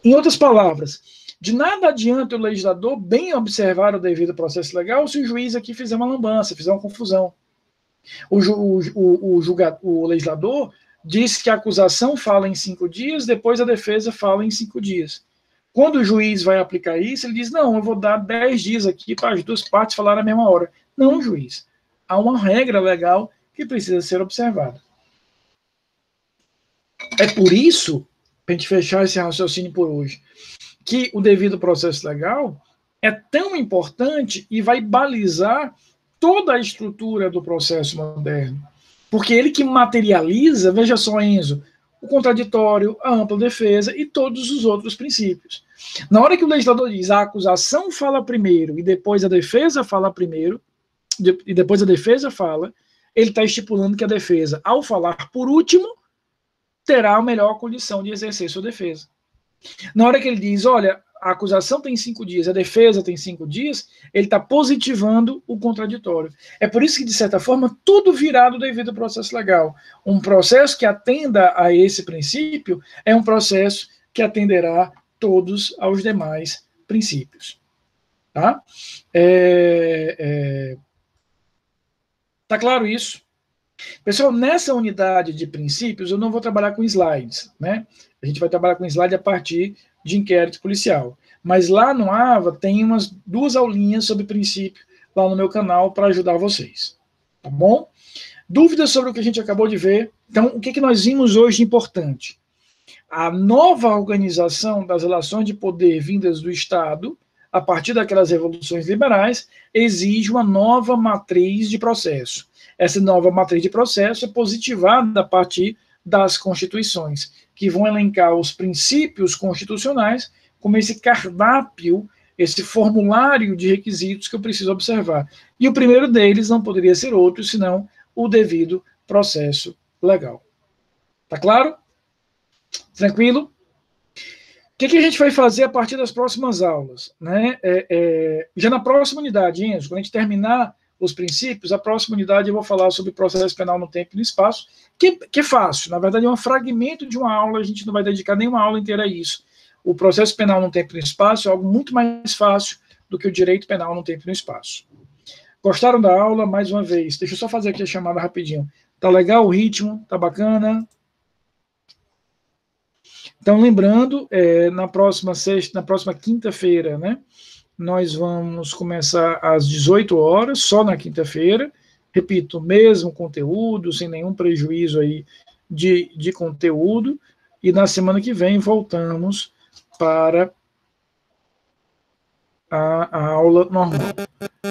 Em outras palavras, de nada adianta o legislador bem observar o devido processo legal se o juiz aqui fizer uma lambança, fizer uma confusão. O legislador diz que a acusação fala em 5 dias, depois a defesa fala em 5 dias. Quando o juiz vai aplicar isso, ele diz, não, eu vou dar 10 dias aqui para as duas partes falarem na mesma hora. Não, juiz. Há uma regra legal que precisa ser observada. É por isso, para a gente fechar esse raciocínio por hoje, que o devido processo legal é tão importante e vai balizar toda a estrutura do processo moderno. Porque ele que materializa, veja só, Enzo, o contraditório, a ampla defesa e todos os outros princípios. Na hora que o legislador diz a acusação fala primeiro e depois a defesa fala primeiro, e depois a defesa fala, ele está estipulando que a defesa, ao falar por último, terá a melhor condição de exercer sua defesa. Na hora que ele diz, olha, a acusação tem 5 dias, a defesa tem 5 dias, ele está positivando o contraditório. É por isso que, de certa forma, tudo virá do devido processo legal. Um processo que atenda a esse princípio é um processo que atenderá todos aos demais princípios. Tá? Tá claro isso? Pessoal, nessa unidade de princípios, eu não vou trabalhar com slides, né? A gente vai trabalhar com slide a partir de inquérito policial. Mas lá no AVA tem umas 2 aulinhas sobre princípio lá no meu canal para ajudar vocês. Tá bom? Dúvidas sobre o que a gente acabou de ver? Então, o que nós vimos hoje de importante? A nova organização das relações de poder vindas do Estado, a partir daquelas revoluções liberais, exige uma nova matriz de processo. Essa nova matriz de processo é positivada a partir das constituições, que vão elencar os princípios constitucionais como esse cardápio, esse formulário de requisitos que eu preciso observar. E o primeiro deles não poderia ser outro, senão o devido processo legal. Tá claro? Tranquilo? O que a gente vai fazer a partir das próximas aulas? Né? Já na próxima unidade, Enzo, quando a gente terminar os princípios, a próxima unidade eu vou falar sobre processo penal no tempo e no espaço, que é fácil, na verdade é um fragmento de uma aula, a gente não vai dedicar nenhuma aula inteira a isso. O processo penal no tempo e no espaço é algo muito mais fácil do que o direito penal no tempo e no espaço. Gostaram da aula? Mais uma vez, deixa eu só fazer aqui a chamada rapidinho. Tá legal o ritmo? Tá bacana? Então, lembrando, na próxima quinta-feira, né, nós vamos começar às 18 horas, só na quinta-feira. Repito, mesmo conteúdo, sem nenhum prejuízo aí de conteúdo. E na semana que vem voltamos para a aula normal,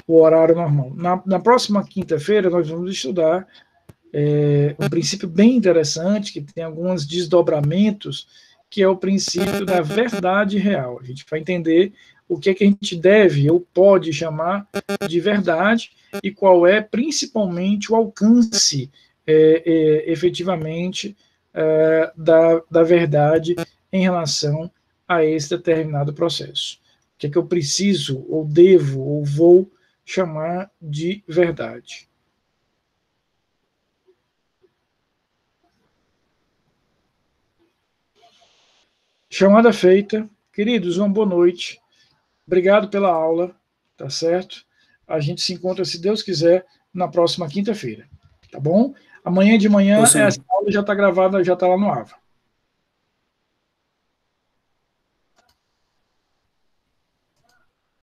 o horário normal. Na próxima quinta-feira, nós vamos estudar um princípio bem interessante, que tem alguns desdobramentos, que é o princípio da verdade real. A gente vai entender o que a gente deve ou pode chamar de verdade e qual é, principalmente, o alcance, efetivamente, da verdade em relação a esse determinado processo. O que eu preciso, ou devo, ou vou chamar de verdade. Chamada feita. Queridos, uma boa noite. Obrigado pela aula, tá certo? A gente se encontra, se Deus quiser, na próxima quinta-feira, tá bom? Amanhã de manhã, essa aula já está gravada, já está lá no AVA.